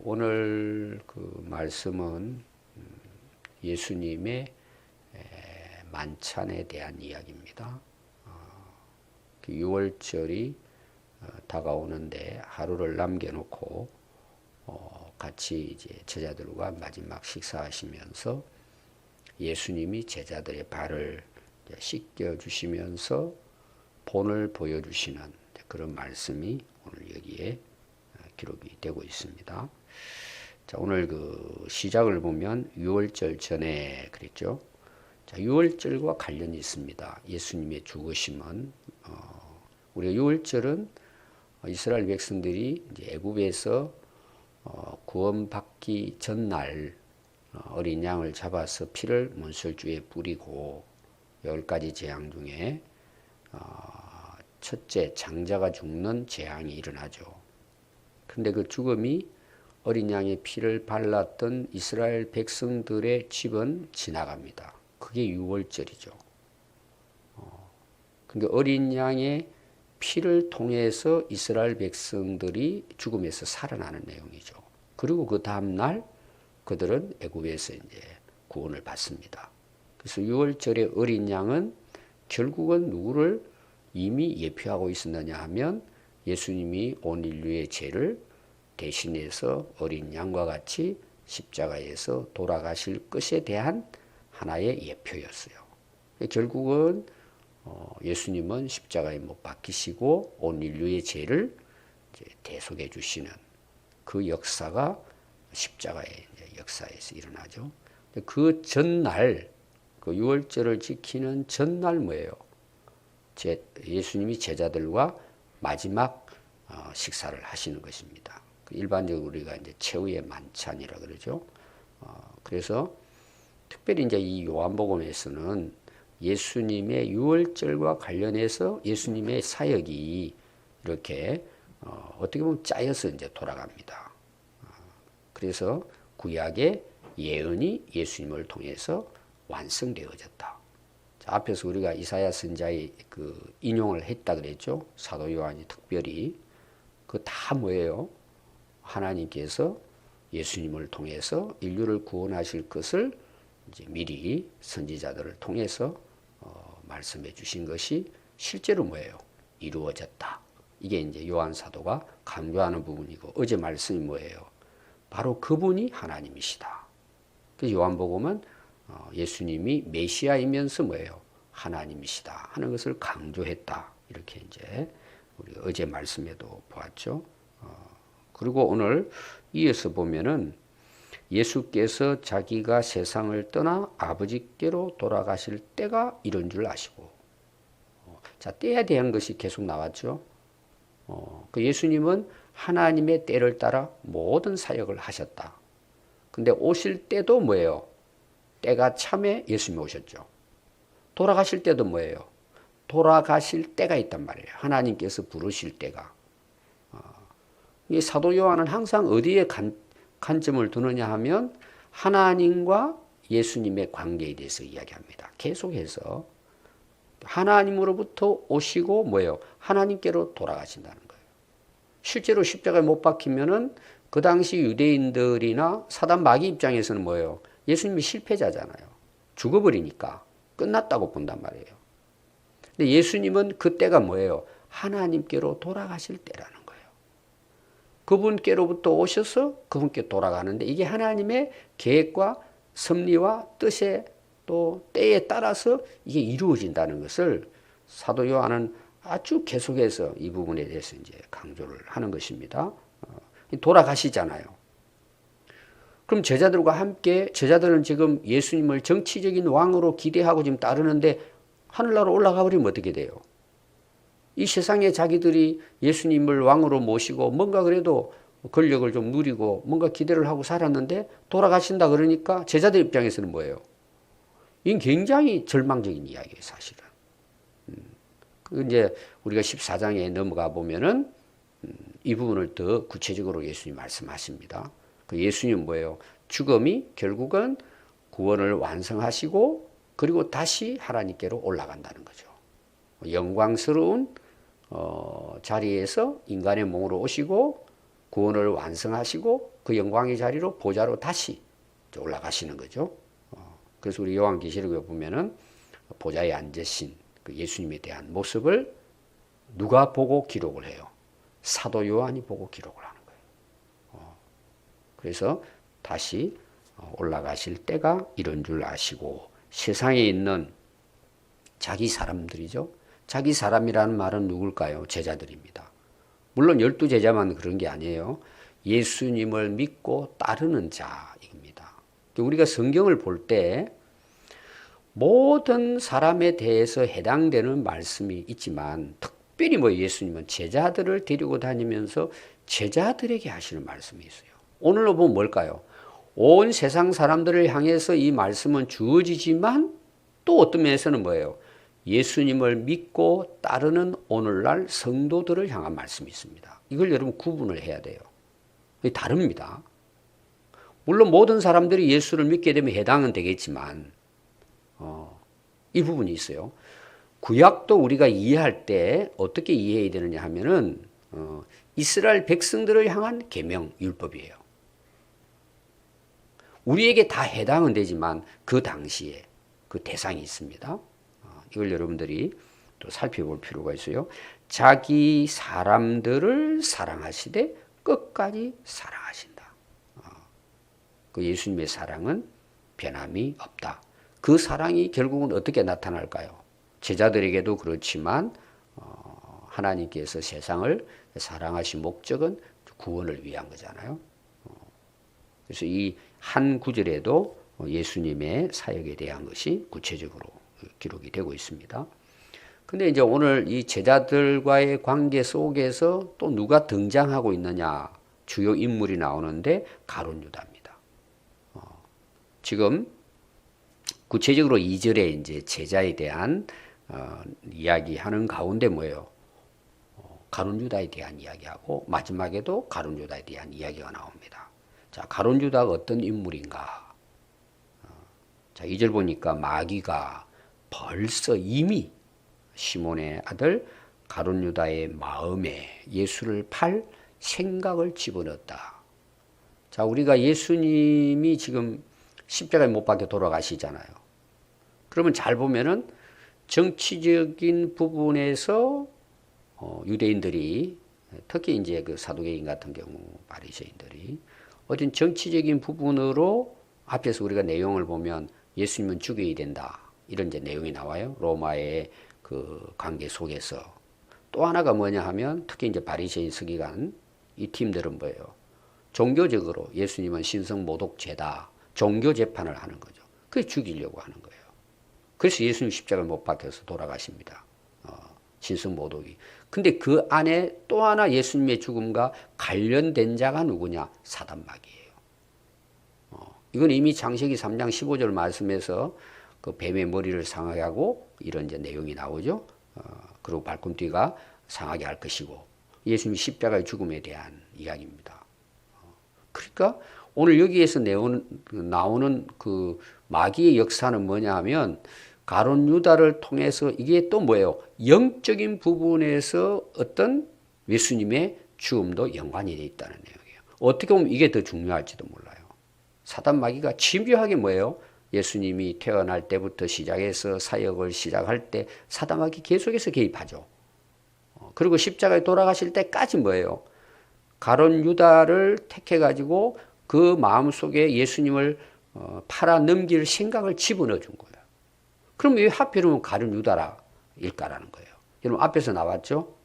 오늘 그 말씀은 예수님의 만찬에 대한 이야기입니다. 그 6월절이 다가오는데 하루를 남겨놓고 같이 이제 제자들과 마지막 식사하시면서 예수님이 제자들의 발을 씻겨 주시면서 본을 보여주시는 그런 말씀이 오늘 여기에 기록이 되고 있습니다. 자, 오늘 그 시작을 보면 6월절 전에 그랬죠. 자, 6월절과 관련이 있습니다. 예수님의 죽으심은 우리가 6월절은 이스라엘 백성들이 이제 애굽에서 구원받기 전날 어린 양을 잡아서 피를 문설주에 뿌리고 10가지 재앙 중에 첫째 장자가 죽는 재앙이 일어나죠. 그런데 그 죽음이 어린 양의 피를 발랐던 이스라엘 백성들의 집은 지나갑니다. 그게 6월절이죠. 그러니까 어린 양의 피를 통해서 이스라엘 백성들이 죽음에서 살아나는 내용이죠. 그리고 그 다음날 그들은 애굽에서 이제 구원을 받습니다. 그래서 6월절의 어린 양은 결국은 누구를 이미 예표하고 있었느냐 하면 예수님이 온 인류의 죄를 대신해서 어린 양과 같이 십자가에서 돌아가실 것에 대한 하나의 예표였어요. 결국은 예수님은 십자가에 못 박히시고 온 인류의 죄를 이제 대속해 주시는 그 역사가 십자가의 역사에서 일어나죠. 그 전날, 그 6월절을 지키는 전날 뭐예요? 예수님이 제자들과 마지막 식사를 하시는 것입니다. 일반적으로 우리가 이제 최후의 만찬이라 그러죠. 그래서 특별히 이제 이 요한복음에서는 예수님의 6월절과 관련해서 예수님의 사역이 이렇게 어떻게 보면 짜여서 이제 돌아갑니다. 그래서 구약의 예언이 예수님을 통해서 완성되어졌다. 자, 앞에서 우리가 이사야 선지자의 그 인용을 했다 그랬죠. 사도 요한이 특별히 그 다 뭐예요? 하나님께서 예수님을 통해서 인류를 구원하실 것을 이제 미리 선지자들을 통해서 말씀해 주신 것이 실제로 뭐예요? 이루어졌다. 이게 이제 요한 사도가 강조하는 부분이고 어제 말씀이 뭐예요? 바로 그분이 하나님이시다. 그래서 요한복음은 예수님이 메시아이면서 뭐예요? 하나님이시다 하는 것을 강조했다. 이렇게 이제 우리 어제 말씀에도 보았죠. 그리고 오늘 이어서 보면은 예수께서 자기가 세상을 떠나 아버지께로 돌아가실 때가 이런 줄 아시고. 자, 때에 대한 것이 계속 나왔죠. 그 예수님은 하나님의 때를 따라 모든 사역을 하셨다. 근데 오실 때도 뭐예요? 때가 참에 예수님이 오셨죠. 돌아가실 때도 뭐예요? 돌아가실 때가 있단 말이에요. 하나님께서 부르실 때가. 이 사도 요한은 항상 어디에 관점을 두느냐 하면 하나님과 예수님의 관계에 대해서 이야기합니다. 계속해서 하나님으로부터 오시고 뭐예요? 하나님께로 돌아가신다는 거예요. 실제로 십자가에 못 박히면은 그 당시 유대인들이나 사단 마귀 입장에서는 뭐예요? 예수님이 실패자잖아요. 죽어버리니까 끝났다고 본단 말이에요. 근데 예수님은 그때가 뭐예요? 하나님께로 돌아가실 때라는 거예요. 그분께로부터 오셔서 그분께 돌아가는데 이게 하나님의 계획과 섭리와 뜻에 또 때에 따라서 이게 이루어진다는 것을 사도 요한은 아주 계속해서 이 부분에 대해서 이제 강조를 하는 것입니다. 돌아가시잖아요. 그럼 제자들과 함께 제자들은 지금 예수님을 정치적인 왕으로 기대하고 지금 따르는데 하늘나라로 올라가 버리면 어떻게 돼요? 이 세상에 자기들이 예수님을 왕으로 모시고 뭔가 그래도 권력을 좀 누리고 뭔가 기대를 하고 살았는데 돌아가신다 그러니까 제자들 입장에서는 뭐예요? 이건 굉장히 절망적인 이야기예요, 사실은. 이제 우리가 14장에 넘어가 보면은 이 부분을 더 구체적으로 예수님 말씀하십니다. 그 예수님 뭐예요? 죽음이 결국은 구원을 완성하시고 그리고 다시 하나님께로 올라간다는 거죠. 영광스러운 자리에서 인간의 몸으로 오시고 구원을 완성하시고 그 영광의 자리로 보좌로 다시 올라가시는 거죠. 그래서 우리 요한계시록에 보면은 보좌에 앉으신 그 예수님에 대한 모습을 누가 보고 기록을 해요? 사도 요한이 보고 기록을 하는 거예요. 그래서 다시 올라가실 때가 이런 줄 아시고 세상에 있는 자기 사람들이죠. 자기 사람이라는 말은 누굴까요? 제자들입니다. 물론 12제자만 그런 게 아니에요. 예수님을 믿고 따르는 자입니다. 우리가 성경을 볼 때 모든 사람에 대해서 해당되는 말씀이 있지만 특별히 예수님은 제자들을 데리고 다니면서 제자들에게 하시는 말씀이 있어요. 오늘로 보면 뭘까요? 온 세상 사람들을 향해서 이 말씀은 주어지지만 또 어떤 면에서는 뭐예요? 예수님을 믿고 따르는 오늘날 성도들을 향한 말씀이 있습니다. 이걸 여러분 구분을 해야 돼요. 다릅니다. 물론 모든 사람들이 예수를 믿게 되면 해당은 되겠지만 이 부분이 있어요. 구약도 우리가 이해할 때 어떻게 이해해야 되느냐 하면은 이스라엘 백성들을 향한 계명 율법이에요. 우리에게 다 해당은 되지만 그 당시에 그 대상이 있습니다. 이걸 여러분들이 또 살펴볼 필요가 있어요. 자기 사람들을 사랑하시되 끝까지 사랑하신다. 그 예수님의 사랑은 변함이 없다. 그 사랑이 결국은 어떻게 나타날까요? 제자들에게도 그렇지만 하나님께서 세상을 사랑하신 목적은 구원을 위한 거잖아요. 그래서 이 한 구절에도 예수님의 사역에 대한 것이 구체적으로 기록이 되고 있습니다. 근데 이제 오늘 이 제자들과의 관계 속에서 또 누가 등장하고 있느냐, 주요 인물이 나오는데 가룟 유다입니다. 지금 구체적으로 2절에 이제 제자에 대한 이야기하는 가운데 뭐예요? 가룟 유다에 대한 이야기하고 마지막에도 가룟 유다에 대한 이야기가 나옵니다. 자, 가룟 유다가 어떤 인물인가? 자, 2절 보니까 마귀가 벌써 이미 시몬의 아들 가룟 유다의 마음에 예수를 팔 생각을 집어넣었다. 자, 우리가 예수님이 지금 십자가에 못 박혀 돌아가시잖아요. 그러면 잘 보면은 정치적인 부분에서 유대인들이 특히 이제 그 사두개인 같은 경우 바리새인들이 어떤 정치적인 부분으로 앞에서 우리가 내용을 보면 예수님은 죽여야 된다. 이런 이제 내용이 나와요. 로마의 그 관계 속에서. 또 하나가 뭐냐 하면 특히 이제 바리새인 서기관 이 팀들은 뭐예요? 종교적으로 예수님은 신성모독죄다. 종교 재판을 하는 거죠. 그래서 죽이려고 하는 거예요. 그래서 예수님 십자가를 못 박혀서 돌아가십니다. 신성모독이. 근데 그 안에 또 하나 예수님의 죽음과 관련된 자가 누구냐? 사단마귀예요. 이건 이미 창세기 3장 15절 말씀에서 그 뱀의 머리를 상하게 하고 이런 이제 내용이 나오죠. 그리고 발꿈뒤가 상하게 할 것이고 예수님 십자가의 죽음에 대한 이야기입니다. 그러니까 오늘 여기에서 나오는 그 마귀의 역사는 뭐냐 하면 가룟 유다를 통해서 이게 또 뭐예요? 영적인 부분에서 어떤 예수님의 죽음도 연관이 되어 있다는 내용이에요. 어떻게 보면 이게 더 중요할지도 몰라요. 사단 마귀가 집요하게 뭐예요? 예수님이 태어날 때부터 시작해서 사역을 시작할 때 사단 마귀 계속해서 개입하죠. 그리고 십자가에 돌아가실 때까지 뭐예요? 가룟 유다를 택해가지고 그 마음속에 예수님을 팔아 넘길 생각을 집어넣어 준 거예요. 그럼 왜 하필이면 가룟 유다일까라는 거예요. 여러분 앞에서 나왔죠?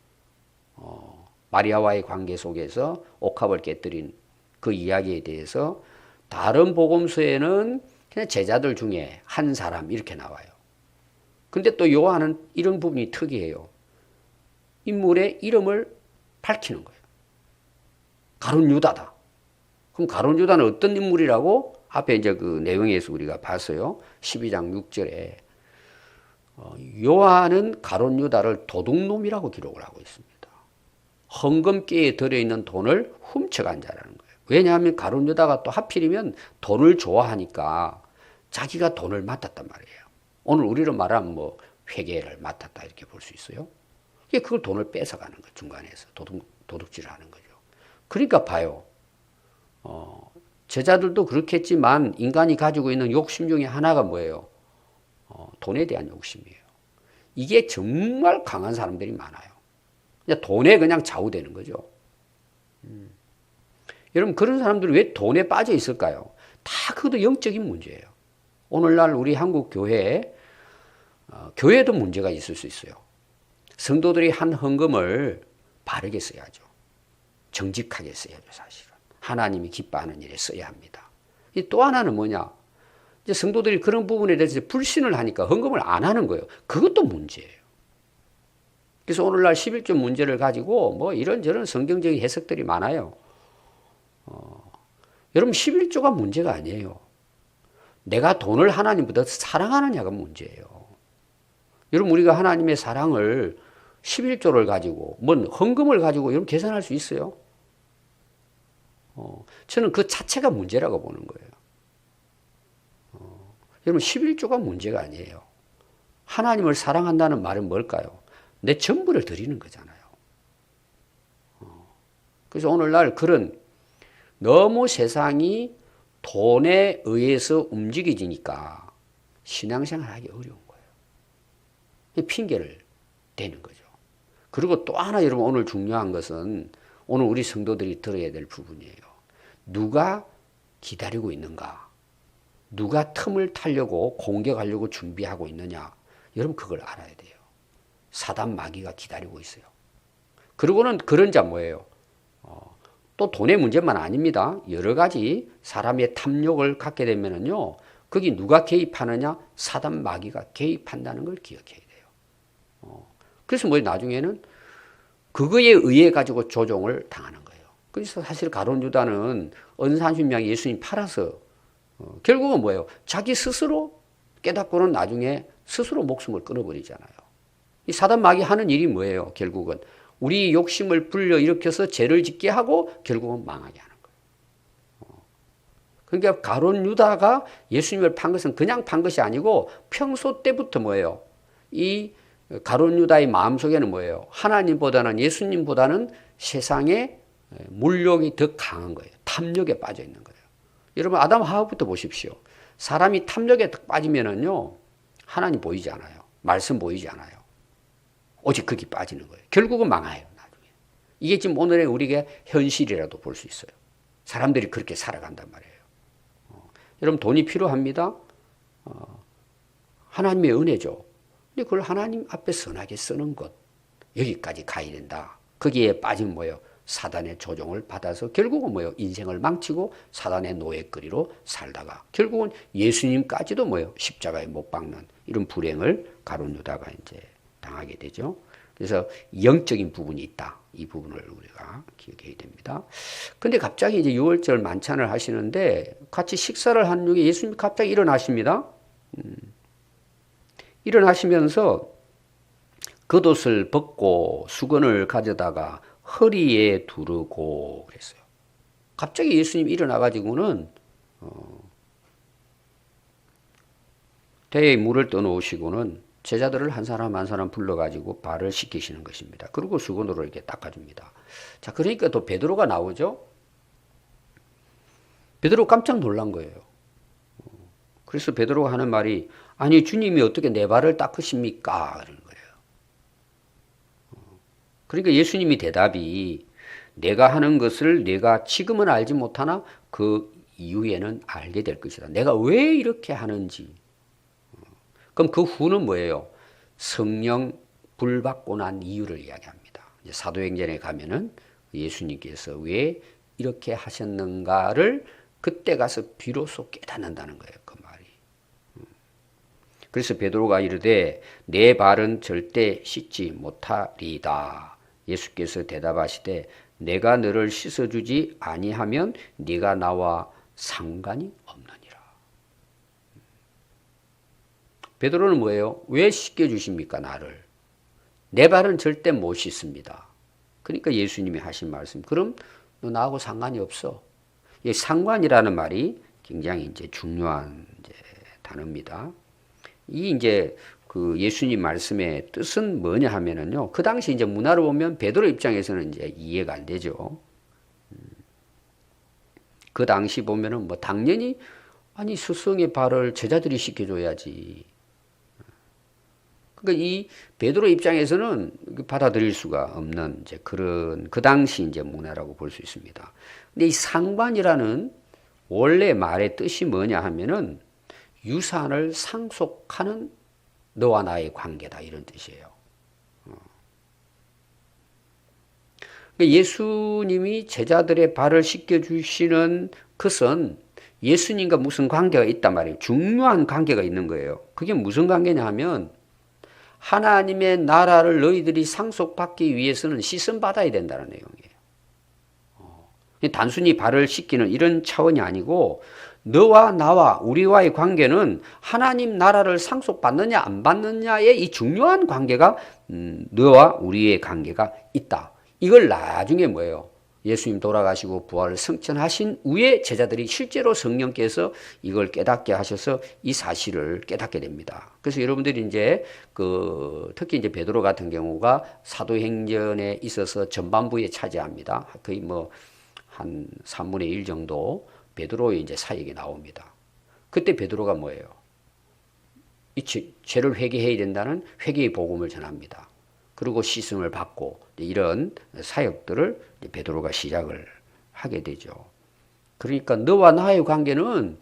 마리아와의 관계 속에서 옥합을 깨뜨린 그 이야기에 대해서 다른 복음서에는 그냥 제자들 중에 한 사람 이렇게 나와요. 근데 또 요한은 이런 부분이 특이해요. 인물의 이름을 밝히는 거예요. 가룟 유다다. 그럼 가룟 유다는 어떤 인물이라고? 앞에 이제 그 내용에서 우리가 봤어요. 12장 6절에 요한은 가룟 유다를 도둑놈이라고 기록을 하고 있습니다. 헌금기에 들어있는 돈을 훔쳐간 자라는 거예요. 왜냐하면 가룟 유다가 또 하필이면 돈을 좋아하니까 자기가 돈을 맡았단 말이에요. 오늘 우리로 말하면 뭐 회계를 맡았다 이렇게 볼 수 있어요. 그걸 돈을 뺏어가는 거예요. 중간에서 도둑질을 하는 거죠. 그러니까 봐요. 제자들도 그렇겠지만 인간이 가지고 있는 욕심 중에 하나가 뭐예요? 돈에 대한 욕심이에요. 이게 정말 강한 사람들이 많아요. 그냥 돈에 그냥 좌우되는 거죠. 여러분 그런 사람들이 왜 돈에 빠져 있을까요? 다 그것도 영적인 문제예요. 오늘날 우리 한국 교회에 교회도 문제가 있을 수 있어요. 성도들이 한 헌금을 바르게 써야죠. 정직하게 써야죠, 사실은. 하나님이 기뻐하는 일에 써야 합니다. 또 하나는 뭐냐? 이제 성도들이 그런 부분에 대해서 불신을 하니까 헌금을 안 하는 거예요. 그것도 문제예요. 그래서 오늘날 11조 문제를 가지고 뭐 이런저런 성경적인 해석들이 많아요. 여러분 11조가 문제가 아니에요. 내가 돈을 하나님보다 사랑하느냐가 문제예요. 여러분 우리가 하나님의 사랑을 11조를 가지고 뭔 헌금을 가지고 여러분 계산할 수 있어요? 저는 그 자체가 문제라고 보는 거예요. 여러분 11조가 문제가 아니에요. 하나님을 사랑한다는 말은 뭘까요? 내 전부를 드리는 거잖아요. 그래서 오늘날 그런 너무 세상이 돈에 의해서 움직여지니까 신앙생활 하기 어려운 거예요. 핑계를 대는 거죠. 그리고 또 하나 여러분 오늘 중요한 것은 오늘 우리 성도들이 들어야 될 부분이에요. 누가 기다리고 있는가? 누가 틈을 타려고 공격하려고 준비하고 있느냐? 여러분 그걸 알아야 돼요. 사단 마귀가 기다리고 있어요. 그리고는 그런 자 뭐예요? 또 돈의 문제만 아닙니다. 여러 가지 사람의 탐욕을 갖게 되면은요, 거기 누가 개입하느냐? 사단 마귀가 개입한다는 걸 기억해야 돼요. 그래서 뭐 나중에는 그거에 의해 가지고 조종을 당하는 거예요. 그래서 사실 가룟 유다는 은산신명이 예수님 팔아서 결국은 뭐예요? 자기 스스로 깨닫고는 나중에 스스로 목숨을 끊어버리잖아요. 이 사단 마귀 하는 일이 뭐예요? 결국은 우리 욕심을 불러일으켜서 죄를 짓게 하고 결국은 망하게 하는 거예요. 그러니까 가룟 유다가 예수님을 판 것은 그냥 판 것이 아니고 평소 때부터 뭐예요? 이 가룟 유다의 마음속에는 뭐예요? 하나님보다는 예수님보다는 세상의 물욕이 더 강한 거예요. 탐욕에 빠져 있는 거예요. 여러분 아담 하와부터 보십시오. 사람이 탐욕에 빠지면은요 하나님 보이지 않아요. 말씀 보이지 않아요. 오직 거기 빠지는 거예요. 결국은 망해요. 나중에. 이게 지금 오늘의 우리가 현실이라도 볼 수 있어요. 사람들이 그렇게 살아간단 말이에요. 여러분 돈이 필요합니다. 하나님의 은혜죠. 근데 그걸 하나님 앞에 선하게 쓰는 것 여기까지 가야 된다. 거기에 빠지면 뭐예요? 사단의 조종을 받아서 결국은 뭐예요? 인생을 망치고 사단의 노예거리로 살다가 결국은 예수님까지도 뭐예요? 십자가에 못 박는 이런 불행을 가룟 유다가 이제 당하게 되죠. 그래서 영적인 부분이 있다. 이 부분을 우리가 기억해야 됩니다. 근데 갑자기 이제 6월절 만찬을 하시는데 같이 식사를 한 중에 예수님이 갑자기 일어나십니다. 일어나시면서 겉옷을 벗고 수건을 가져다가 허리에 두르고 그랬어요. 갑자기 예수님이 일어나가지고는 대에 물을 떠놓으시고는 제자들을 한 사람 한 사람 불러가지고 발을 씻기시는 것입니다. 그리고 수건으로 이렇게 닦아줍니다. 자, 그러니까 또 베드로가 나오죠. 베드로 깜짝 놀란 거예요. 그래서 베드로가 하는 말이 아니 주님이 어떻게 내 발을 닦으십니까? 그러는 거예요. 그러니까 예수님이 대답이 내가 하는 것을 내가 지금은 알지 못하나 그 이후에는 알게 될 것이다. 내가 왜 이렇게 하는지. 그럼 그 후는 뭐예요? 성령 불 받고 난 이유를 이야기합니다. 이제 사도행전에 가면은 예수님께서 왜 이렇게 하셨는가를 그때 가서 비로소 깨닫는다는 거예요. 그 말이. 그래서 베드로가 이르되 내 발은 절대 씻지 못하리이다. 예수께서 대답하시되 내가 너를 씻어주지 아니하면 네가 나와 상관이 없느니라. 베드로는 뭐예요? 왜 씻겨주십니까 나를? 내 발은 절대 못 씻습니다. 그러니까 예수님이 하신 말씀 그럼 너 나하고 상관이 없어. 이 상관이라는 말이 굉장히 이제 중요한 이제 단어입니다. 이 이제 그 예수님 말씀의 뜻은 뭐냐 하면은요. 그 당시 이제 문화로 보면 베드로 입장에서는 이제 이해가 안 되죠. 그 당시 보면은 뭐 당연히 아니 스승의 발을 제자들이 씻겨줘야지. 그러니까 이 베드로 입장에서는 받아들일 수가 없는 이제 그런 그 당시 이제 문화라고 볼 수 있습니다. 근데 이 상관이라는 원래 말의 뜻이 뭐냐 하면은 유산을 상속하는 너와 나의 관계다 이런 뜻이에요. 그러니까 예수님이 제자들의 발을 씻겨주시는 것은 예수님과 무슨 관계가 있단 말이에요. 중요한 관계가 있는 거예요. 그게 무슨 관계냐 하면 하나님의 나라를 너희들이 상속받기 위해서는 씻음 받아야 된다는 내용이에요. 단순히 발을 씻기는 이런 차원이 아니고 너와 나와 우리와의 관계는 하나님 나라를 상속받느냐 안 받느냐의 이 중요한 관계가 너와 우리의 관계가 있다. 이걸 나중에 뭐예요? 예수님 돌아가시고 부활을 승천하신 후에 제자들이 실제로 성령께서 이걸 깨닫게 하셔서 이 사실을 깨닫게 됩니다. 그래서 여러분들이 이제 특히 이제 베드로 같은 경우가 사도행전에 있어서 전반부에 차지합니다. 거의 뭐 한 3분의 1 정도 베드로의 이제 사역이 나옵니다. 그때 베드로가 뭐예요? 이 죄를 회개해야 된다는 회개의 복음을 전합니다. 그리고 씻음을 받고 이런 사역들을 베드로가 시작을 하게 되죠. 그러니까 너와 나의 관계는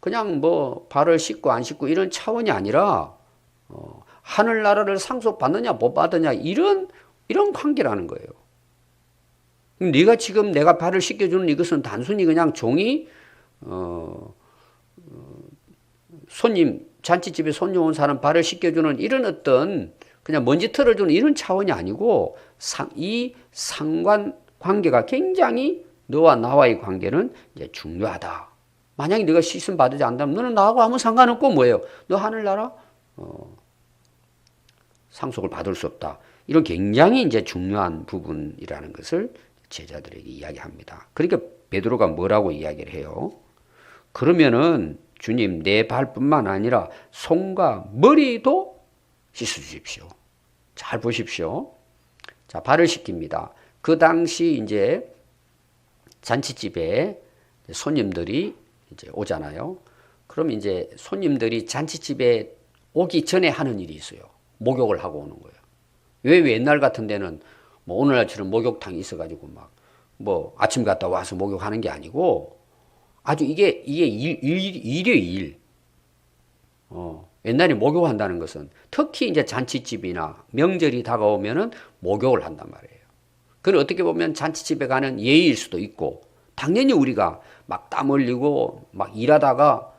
그냥 뭐 발을 씻고 안 씻고 이런 차원이 아니라 하늘나라를 상속받느냐 못 받느냐 이런 관계라는 거예요. 네가 지금 내가 발을 씻겨주는 이것은 단순히 그냥 종이 손님 잔치집에 손님 온 사람 발을 씻겨주는 이런 어떤 그냥 먼지 털어주는 이런 차원이 아니고 이 상관 관계가 굉장히 너와 나와의 관계는 이제 중요하다. 만약에 네가 씻음 받지 않는다면 너는 나하고 아무 상관없고 뭐예요? 너 하늘나라 상속을 받을 수 없다. 이런 굉장히 이제 중요한 부분이라는 것을 제자들에게 이야기합니다. 그러니까 베드로가 뭐라고 이야기를 해요? 그러면은 주님 내 발뿐만 아니라 손과 머리도 씻어주십시오. 잘 보십시오. 자, 발을 씻깁니다. 그 당시 이제 잔치집에 손님들이 이제 오잖아요. 그럼 이제 손님들이 잔치집에 오기 전에 하는 일이 있어요. 목욕을 하고 오는 거예요. 왜 옛날 같은 데는 뭐 오늘날처럼 목욕탕이 있어가지고 막 뭐 아침 갔다 와서 목욕하는 게 아니고 아주 이게 일이에요, 일. 옛날에 목욕한다는 것은 특히 이제 잔치집이나 명절이 다가오면은 목욕을 한단 말이에요. 그건 어떻게 보면 잔치집에 가는 예의일 수도 있고 당연히 우리가 막 땀 흘리고 막 일하다가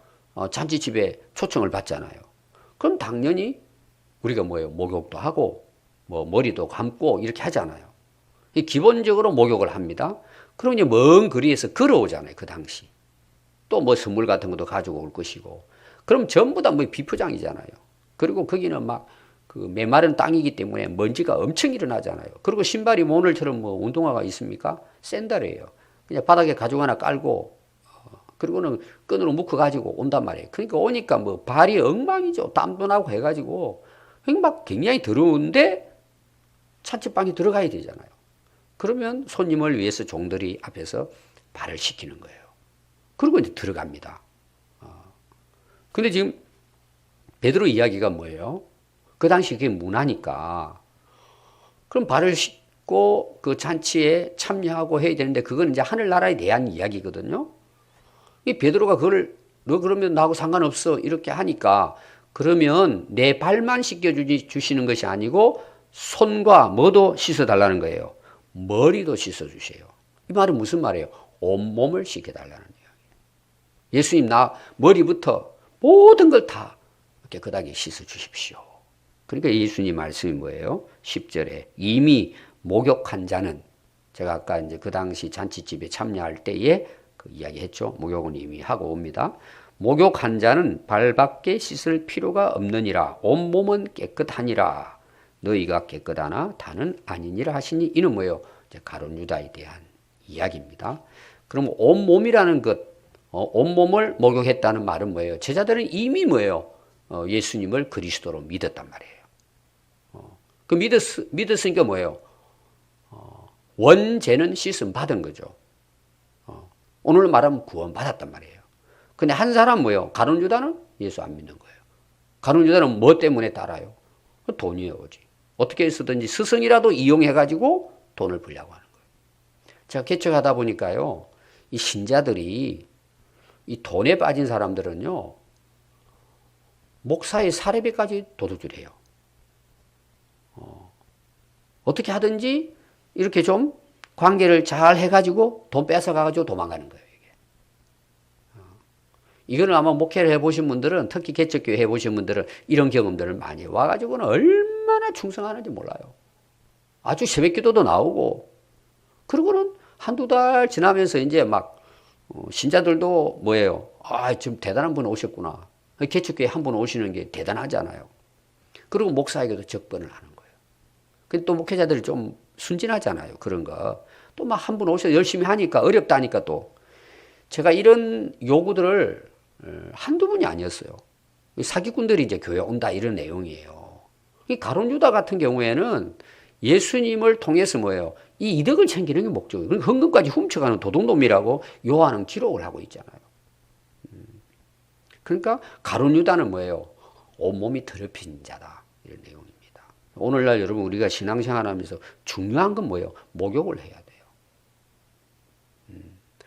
잔치집에 초청을 받잖아요. 그럼 당연히 우리가 뭐예요? 목욕도 하고 뭐 머리도 감고 이렇게 하잖아요. 기본적으로 목욕을 합니다. 그럼 이제 먼 거리에서 걸어오잖아요. 그 당시. 또 뭐 선물 같은 것도 가지고 올 것이고. 그럼 전부 다 뭐 비포장이잖아요. 그리고 거기는 막 그 메마른 땅이기 때문에 먼지가 엄청 일어나잖아요. 그리고 신발이 뭐 오늘처럼 뭐 운동화가 있습니까? 샌들이에요. 그냥 바닥에 가죽 하나 깔고 그리고는 끈으로 묶어 가지고 온단 말이에요. 그러니까 오니까 뭐 발이 엉망이죠. 땀도 나고 해가지고 막 굉장히 더러운데 찬치방에 들어가야 되잖아요. 그러면 손님을 위해서 종들이 앞에서 발을 씻기는 거예요. 그리고 이제 들어갑니다. 근데 지금 베드로 이야기가 뭐예요? 그 당시 그게 문화니까. 그럼 발을 씻고 그 잔치에 참여하고 해야 되는데 그건 이제 하늘나라에 대한 이야기거든요. 이 베드로가 너 그러면 나하고 상관없어 이렇게 하니까 그러면 내 발만 씻겨주시는 것이 아니고 손과 뭐도 씻어달라는 거예요. 머리도 씻어주세요. 이 말은 무슨 말이에요? 온몸을 씻겨달라는 이야기예요. 예수님 나 머리부터 모든 걸 다 깨끗하게 씻어주십시오. 그러니까 예수님 말씀이 뭐예요? 10절에 이미 목욕한 자는 제가 아까 이제 그 당시 잔치집에 참여할 때에 그 이야기 했죠. 목욕은 이미 하고 옵니다. 목욕한 자는 발밖에 씻을 필요가 없느니라 온몸은 깨끗하니라 너희가 깨끗하나 다는 아니니라 하시니 이는 뭐예요? 이제 가룟 유다에 대한 이야기입니다. 그럼 온몸이라는 것, 온몸을 목욕했다는 말은 뭐예요? 제자들은 이미 뭐예요? 예수님을 그리스도로 믿었단 말이에요. 그 믿었으니까 뭐예요? 원죄는 씻음 받은 거죠. 오늘 말하면 구원받았단 말이에요. 근데 한 사람 뭐예요? 가룟 유다는 예수 안 믿는 거예요. 가룟 유다는 뭐 때문에 따라요? 돈이에요, 오직. 어떻게 해서든지 스승이라도 이용해가지고 돈을 벌려고 하는 거예요. 제가 개척하다 보니까요, 이 신자들이 이 돈에 빠진 사람들은요, 목사의 사례비까지 도둑질해요. 어떻게 하든지 이렇게 좀 관계를 잘 해가지고 돈 뺏어가가지고 도망가는 거예요, 이게. 이거는 아마 목회를 해보신 분들은, 특히 개척교회 해보신 분들은 이런 경험들을 많이 와가지고는 얼마나 충성하는지 몰라요. 아주 새벽 기도도 나오고, 그러고는 한두 달 지나면서 이제 막, 신자들도 뭐예요? 아, 지금 대단한 분 오셨구나. 개척교회 한 분 오시는 게 대단하잖아요. 그리고 목사에게도 적번을 하는 거예요. 근데 또 목회자들이 좀 순진하잖아요. 그런 거. 또 막 한 분 오셔서 열심히 하니까 어렵다니까 또. 제가 이런 요구들을 한두 분이 아니었어요. 사기꾼들이 이제 교회 온다 이런 내용이에요. 이 가룟 유다 같은 경우에는 예수님을 통해서 뭐예요? 이 이득을 챙기는 게 목적이에요. 헌금까지 훔쳐가는 도둑놈이라고 요한은 기록을 하고 있잖아요. 그러니까 가룟 유다는 뭐예요? 온몸이 더럽힌 자다. 이런 내용입니다. 오늘날 여러분 우리가 신앙생활하면서 중요한 건 뭐예요? 목욕을 해야 돼요.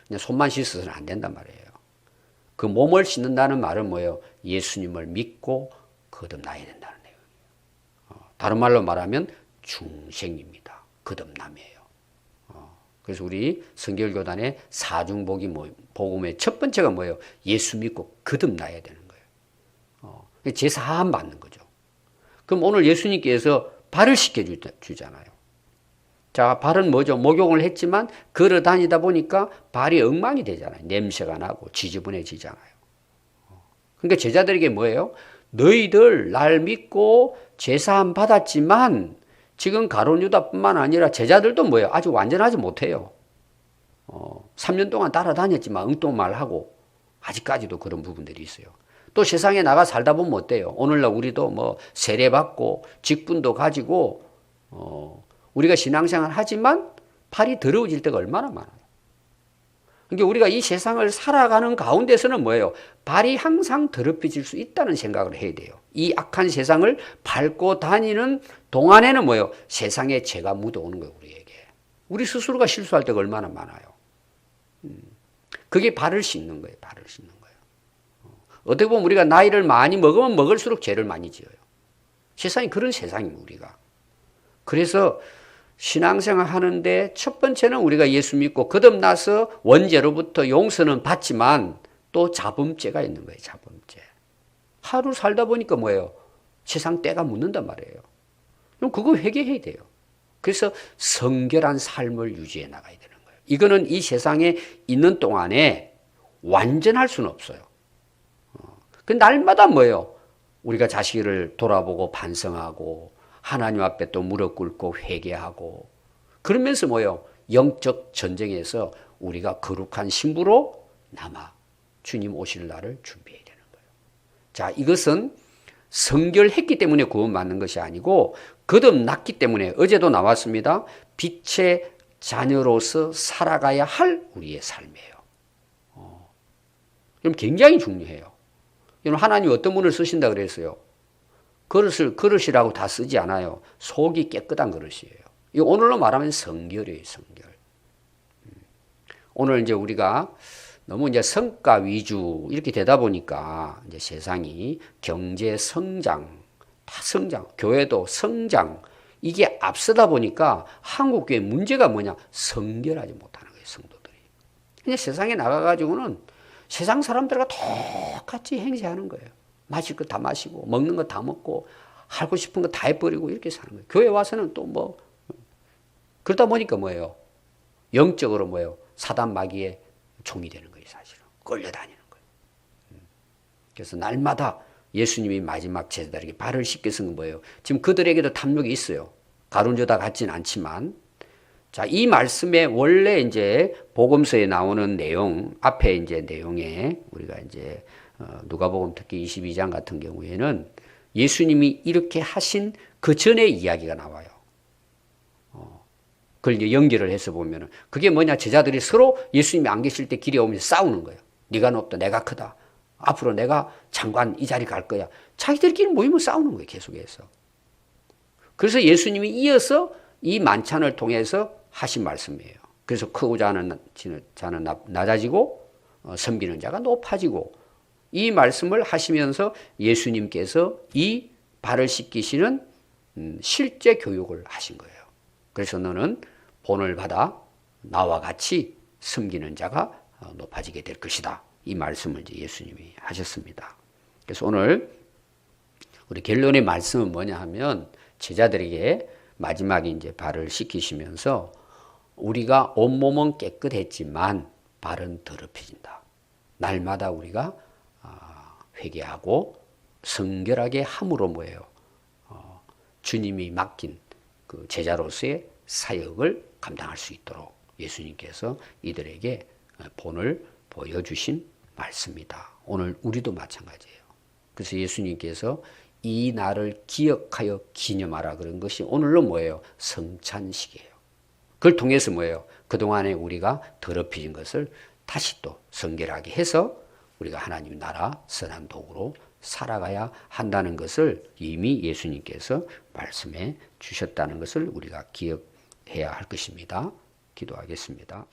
그냥 손만 씻어서는 안 된단 말이에요. 그 몸을 씻는다는 말은 뭐예요? 예수님을 믿고 거듭나야 된다는 내용이에요. 다른 말로 말하면 중생입니다. 거듭남이에요. 그래서 우리 성결교단의 사중복음의 첫 번째가 뭐예요? 예수 믿고 거듭나야 되는 거예요. 제사함 받는 거죠. 그럼 오늘 예수님께서 발을 씻겨주잖아요. 자, 발은 뭐죠? 목욕을 했지만 걸어 다니다 보니까 발이 엉망이 되잖아요. 냄새가 나고 지저분해지잖아요. 그러니까 제자들에게 뭐예요? 너희들 날 믿고 제사함 받았지만 지금 가룟 유다뿐만 아니라 제자들도 뭐예요? 아직 완전하지 못해요. 3년 동안 따라다녔지만 엉뚱말하고 아직까지도 그런 부분들이 있어요. 또 세상에 나가 살다 보면 어때요? 오늘날 우리도 뭐 세례받고 직분도 가지고 우리가 신앙생활 하지만 발이 더러워질 때가 얼마나 많아요. 그러니까 우리가 이 세상을 살아가는 가운데서는 뭐예요? 발이 항상 더럽혀질 수 있다는 생각을 해야 돼요. 이 악한 세상을 밟고 다니는 동안에는 뭐예요? 세상에 죄가 묻어오는 거예요, 우리에게. 우리 스스로가 실수할 때가 얼마나 많아요. 그게 발을 씻는 거예요, 발을 씻는 거예요. 어떻게 보면 우리가 나이를 많이 먹으면 먹을수록 죄를 많이 지어요. 세상이 그런 세상입니다, 우리가. 그래서 신앙생활 하는데 첫 번째는 우리가 예수 믿고 거듭나서 원죄로부터 용서는 받지만 또 자범죄가 있는 거예요. 자범죄. 하루 살다 보니까 뭐예요? 세상 때가 묻는단 말이에요. 그럼 그거 회개해야 돼요. 그래서 성결한 삶을 유지해 나가야 되는 거예요. 이거는 이 세상에 있는 동안에 완전할 수는 없어요. 그 날마다 뭐예요? 우리가 자식을 돌아보고 반성하고 하나님 앞에 또 무릎 꿇고 회개하고 그러면서 뭐예요? 영적 전쟁에서 우리가 거룩한 신부로 남아 주님 오실 날을 준비해야 되는 거예요. 자, 이것은 성결했기 때문에 구원받는 것이 아니고 거듭났기 때문에 어제도 나왔습니다. 빛의 자녀로서 살아가야 할 우리의 삶이에요. 그럼 굉장히 중요해요. 여러분 하나님 어떤 분을 쓰신다 그랬어요? 그릇이라고 다 쓰지 않아요. 속이 깨끗한 그릇이에요. 이 오늘로 말하면 성결이에요, 성결. 오늘 이제 우리가 너무 이제 성과 위주 이렇게 되다 보니까 이제 세상이 경제 성장, 다 성장, 교회도 성장 이게 앞서다 보니까 한국 교회 문제가 뭐냐? 성결하지 못하는 거예요, 성도들이. 그냥 세상에 나가가지고는 세상 사람들과 똑같이 행세하는 거예요. 마실 거 다 마시고 먹는 거 다 먹고 하고 싶은 거 다 해버리고 이렇게 사는 거예요. 교회 와서는 또 뭐 그러다 보니까 뭐예요? 영적으로 뭐예요? 사단 마귀의 종이 되는 거예요, 사실은. 끌려다니는 거예요. 그래서 날마다 예수님이 마지막 제자들에게 발을 씻겨서 건 뭐예요? 지금 그들에게도 탐욕이 있어요. 가룟 유다 같지는 않지만. 자, 이 말씀에 원래 이제 복음서에 나오는 내용, 앞에 이제 내용에 우리가 이제 누가복음 특히 22장 같은 경우에는 예수님이 이렇게 하신 그 전에 이야기가 나와요. 그걸 이제 연결을 해서 보면은 그게 뭐냐? 제자들이 서로 예수님이 안 계실 때 길에 오면서 싸우는 거예요. 네가 높다, 내가 크다. 앞으로 내가 장관 이 자리 갈 거야. 자기들끼리 모이면 싸우는 거예요, 계속해서. 그래서 예수님이 이어서 이 만찬을 통해서 하신 말씀이에요. 그래서 크고자 하는 자는 낮아지고 섬기는 자가 높아지고, 이 말씀을 하시면서 예수님께서 이 발을 씻기시는 실제 교육을 하신 거예요. 그래서 너는 본을 받아 나와 같이 섬기는 자가 높아지게 될 것이다. 이 말씀을 이제 예수님이 하셨습니다. 그래서 오늘 우리 결론의 말씀은 뭐냐 하면, 제자들에게 마지막에 이제 발을 씻기시면서 우리가 온몸은 깨끗했지만 발은 더럽혀진다. 날마다 우리가 회개하고 성결하게 함으로 뭐예요? 주님이 맡긴 그 제자로서의 사역을 감당할 수 있도록 예수님께서 이들에게 본을 보여주신 말씀이다. 오늘 우리도 마찬가지예요. 그래서 예수님께서 이 날을 기억하여 기념하라 그런 것이 오늘로 뭐예요? 성찬식이에요. 그걸 통해서 뭐예요? 그동안에 우리가 더럽혀진 것을 다시 또 성결하게 해서 우리가 하나님 나라 선한 도구로 살아가야 한다는 것을 이미 예수님께서 말씀해 주셨다는 것을 우리가 기억해야 할 것입니다. 기도하겠습니다.